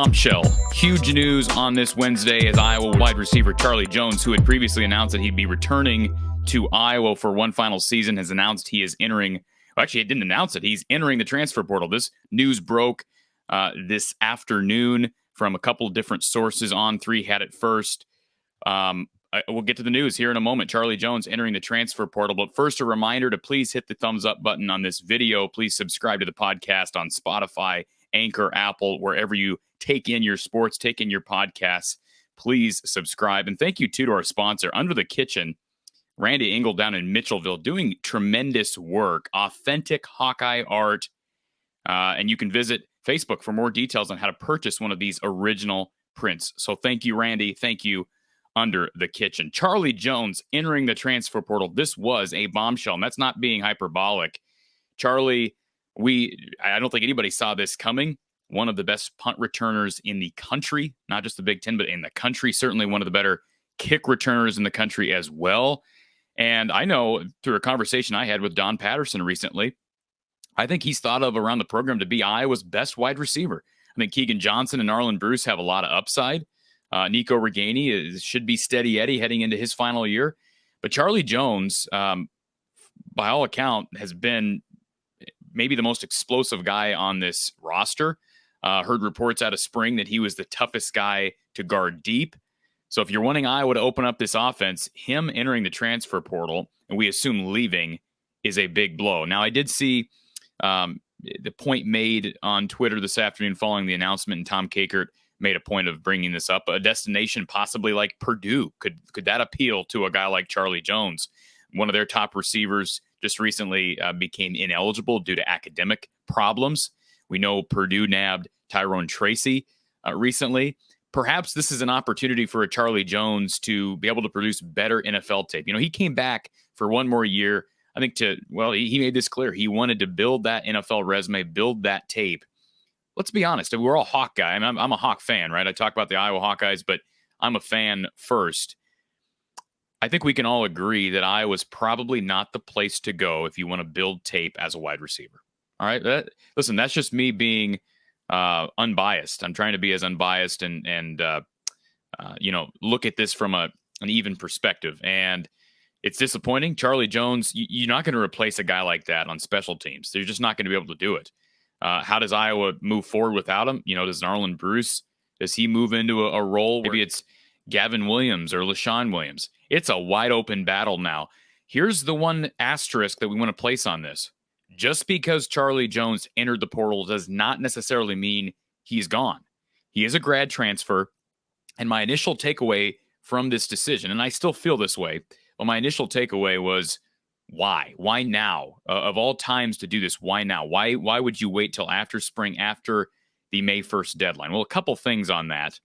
bombshell. Huge news on this Wednesday as Iowa wide receiver Charlie Jones, who had previously announced that he'd be returning to Iowa for one final season, has announced he is entering. Well, actually, he didn't announce it. He's entering the transfer portal. This news broke this afternoon from a couple of different sources. On3 had it first. We'll get to the news here in a moment. Charlie Jones entering the transfer portal. But first, a reminder to please hit the thumbs up button on this video. Please subscribe to the podcast on Spotify, Anchor, Apple, wherever you take in your sports, take in your podcasts. Please subscribe. And thank you, too, to our sponsor, Under the Kitchen, Randy Engel down in Mitchellville, doing tremendous work, authentic Hawkeye art. And you can visit Facebook for more details on how to purchase one of these original prints. So thank you, Randy. Thank you, Under the Kitchen. Charlie Jones entering the transfer portal. This was a bombshell, and that's not being hyperbolic. Charlie, I don't think anybody saw this coming. One of the best punt returners in the country, not just the Big Ten, but in the country. Certainly one of the better kick returners in the country as well. And I know through a conversation I had with Don Patterson recently, I think he's thought of around the program to be Iowa's best wide receiver. I think Keegan Johnson and Arlen Bruce have a lot of upside. Nico Reganey should be steady Eddie heading into his final year. But Charlie Jones, by all account, has been maybe the most explosive guy on this roster. Heard reports out of spring that he was the toughest guy to guard deep. So if you're wanting Iowa to open up this offense, him entering the transfer portal, and we assume leaving, is a big blow. Now, I did see the point made on Twitter this afternoon following the announcement, and Tom Kakert made a point of bringing this up. A destination possibly like Purdue. Could that appeal to a guy like Charlie Jones? One of their top receivers just recently became ineligible due to academic problems. We know Purdue nabbed Tyrone Tracy recently. Perhaps this is an opportunity for a Charlie Jones to be able to produce better NFL tape. You know, he came back for one more year. I think he made this clear. He wanted to build that NFL resume, build that tape. Let's be honest. We're all Hawkeye. I mean, I'm a Hawk fan, right? I talk about the Iowa Hawkeyes, but I'm a fan first. I think we can all agree that Iowa's probably not the place to go if you want to build tape as a wide receiver. All right. Listen, that's just me being unbiased. I'm trying to be as unbiased and look at this from an even perspective. And it's disappointing. Charlie Jones, you're not going to replace a guy like that on special teams. They're just not going to be able to do it. How does Iowa move forward without him? You know, does Arlen Bruce, does he move into a role? Maybe it's Gavin Williams or LaShawn Williams. It's a wide open battle now. Here's the one asterisk that we want to place on this. Just because Charlie Jones entered the portal does not necessarily mean he's gone. He is a grad transfer. And my initial takeaway from this decision, and I still feel this way, but my initial takeaway was, why? Why now? Of all times to do this, why now? Why would you wait till after spring, after the May 1st deadline? Well, a couple things on that.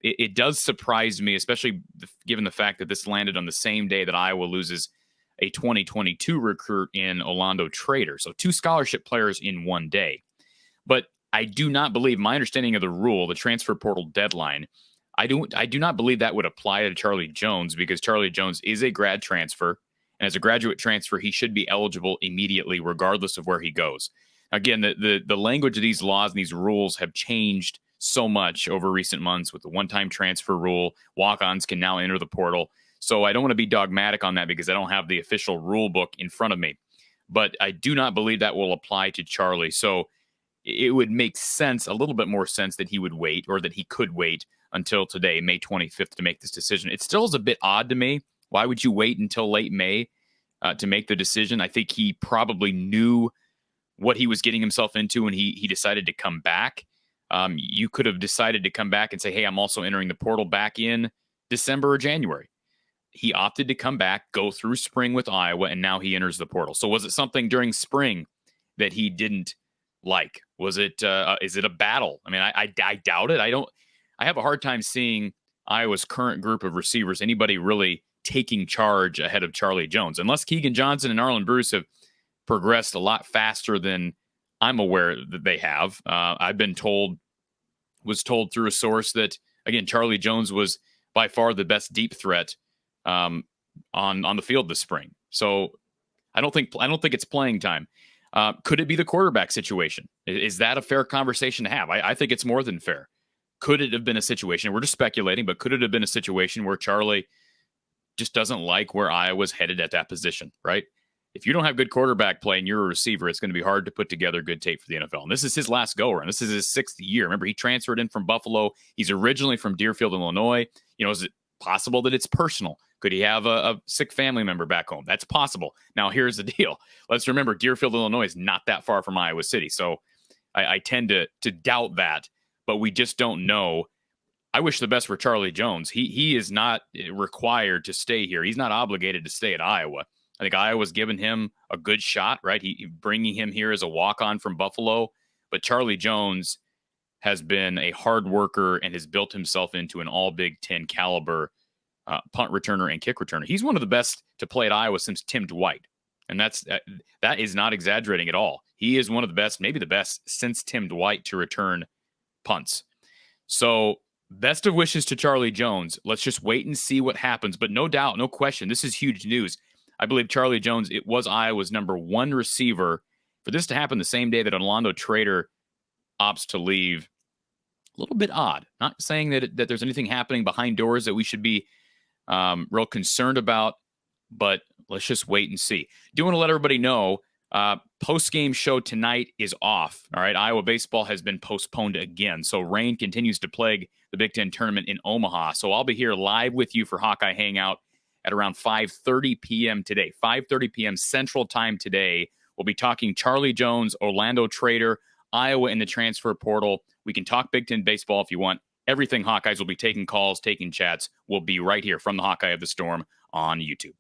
It does surprise me, especially given the fact that this landed on the same day that Iowa loses a 2022 recruit in Orlando Trader. So 2 scholarship players in one day. But I do not believe, my understanding of the rule, the transfer portal deadline, I do not believe that would apply to Charlie Jones, because Charlie Jones is a grad transfer. And as a graduate transfer, he should be eligible immediately, regardless of where he goes. Again, the language of these laws and these rules have changed so much over recent months with the one-time transfer rule. Walk-ons can now enter the portal. So I don't want to be dogmatic on that because I don't have the official rule book in front of me. But I do not believe that will apply to Charlie. So it would make sense, a little bit more sense, that he would wait, or that he could wait until today, May 25th, to make this decision. It still is a bit odd to me. Why would you wait until late May to make the decision? I think he probably knew what he was getting himself into when he decided to come back. You could have decided to come back and say, hey, I'm also entering the portal back in December or January. He opted to come back, go through spring with Iowa, and now he enters the portal. So was it something during spring that he didn't like? Was it? Is it a battle? I mean, I doubt it. I have a hard time seeing Iowa's current group of receivers, anybody really taking charge ahead of Charlie Jones, unless Keegan Johnson and Arlen Bruce have progressed a lot faster than I'm aware that they have. I've been was told through a source that, again, Charlie Jones was by far the best deep threat on the field this spring. So I don't think it's playing time. Could it be the quarterback situation? Is that a fair conversation to have? I think it's more than fair. Could it have been a situation, we're just speculating, but could it have been a situation where Charlie just doesn't like where Iowa's headed at that position, right? If you don't have good quarterback play and you're a receiver, it's going to be hard to put together good tape for the NFL. And this is his last go-around. This is his 6th year. Remember, he transferred in from Buffalo. He's originally from Deerfield, Illinois. Is it possible that it's personal? Could he have a sick family member back home? That's possible. Now, here's the deal. Let's remember, Deerfield, Illinois is not that far from Iowa City. So I tend to doubt that, but we just don't know. I wish the best for Charlie Jones. He is not required to stay here. He's not obligated to stay at Iowa. I think Iowa's given him a good shot, right? He bringing him here as a walk-on from Buffalo. But Charlie Jones has been a hard worker and has built himself into an all Big Ten caliber punt returner and kick returner. He's one of the best to play at Iowa since Tim Dwight. And that is not exaggerating at all. He is one of the best, maybe the best, since Tim Dwight to return punts. So best of wishes to Charlie Jones. Let's just wait and see what happens. But no doubt, no question, this is huge news. I believe Charlie Jones, it was Iowa's number 1 receiver. For this to happen the same day that Orlando Trader opts to leave, a little bit odd. Not saying that there's anything happening behind doors that we should be real concerned about, but let's just wait and see. Do want to let everybody know, post-game show tonight is off. All right, Iowa baseball has been postponed again, so rain continues to plague the Big Ten tournament in Omaha. So I'll be here live with you for Hawkeye Hangout at around 5:30 p.m. today. 5:30 p.m. Central Time today. We'll be talking Charlie Jones, Orlando Trader, Iowa in the transfer portal. We can talk Big Ten baseball if you want. Everything Hawkeyes will be taking calls, taking chats. We'll be right here from the Hawkeye of the Storm on YouTube.